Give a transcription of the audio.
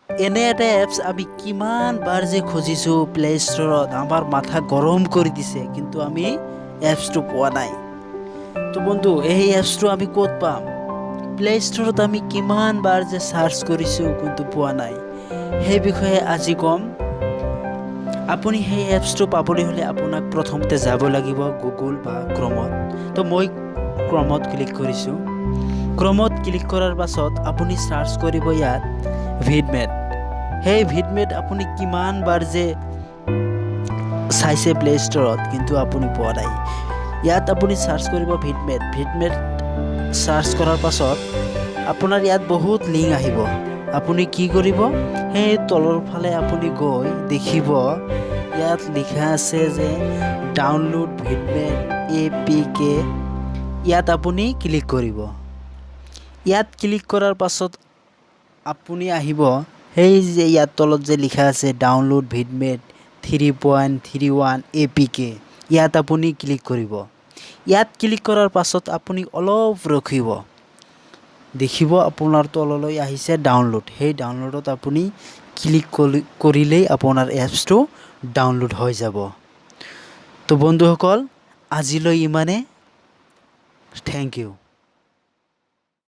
এনে এটা এপছ আমি কিমানবাৰ যে খুজিছোঁ প্লে ষ্টৰত, আমাৰ মাথা গৰম কৰি দিছে, কিন্তু আমি এপছটো পোৱা নাই। তো বন্ধু, এই এপছটো আমি ক'ত পাম? প্লে ষ্টৰত আমি কিমানবাৰ যে চাৰ্চ কৰিছোঁ, কিন্তু পোৱা নাই। সেই বিষয়ে আজি ক'ম। আপুনি সেই এপছটো পাবলৈ হ'লে আপোনাক প্ৰথমতে যাব লাগিব গুগল বা ক্ৰমত। তো মই ক্ৰমত ক্লিক কৰিছোঁ। ক্ৰমত ক্লিক কৰাৰ পাছত আপুনি চাৰ্চ কৰিব ইয়াত ভিডমেট। সেই ভিডমেট আপুনি কিমানবাৰ যে চাইছে প্লে ষ্টৰত, কিন্তু আপুনি পোৱা নাই। ইয়াত আপুনি চাৰ্চ কৰিব ভিডমেট। ভিডমেট চাৰ্চ কৰাৰ পাছত আপোনাৰ ইয়াত বহুত লিংক আহিব। আপুনি কি কৰিব, সেই তলৰ ফালে আপুনি গৈ দেখিব ইয়াত লিখা আছে যে ডাউনলোড ভিডমেট APK। ইয়াত আপুনি ক্লিক কৰিব। ইয়াত ক্লিক কৰাৰ পাছত আপুনি আহিব সেই যে ইয়াত তলত যে লিখা আছে ডাউনলোড ভিডমেট 3.31 APK। ইয়াত আপুনি ক্লিক কৰিব। ইয়াত ক্লিক কৰাৰ পাছত আপুনি অলপ ৰখিব। দেখিব আপোনাৰ তললৈ আহিছে ডাউনলোড। সেই ডাউনলোডত আপুনি ক্লিক কৰিলেই আপোনাৰ এপছটো ডাউনলোড হৈ যাব। তো বন্ধুসকল, আজিলৈ ইমানে। Thank U.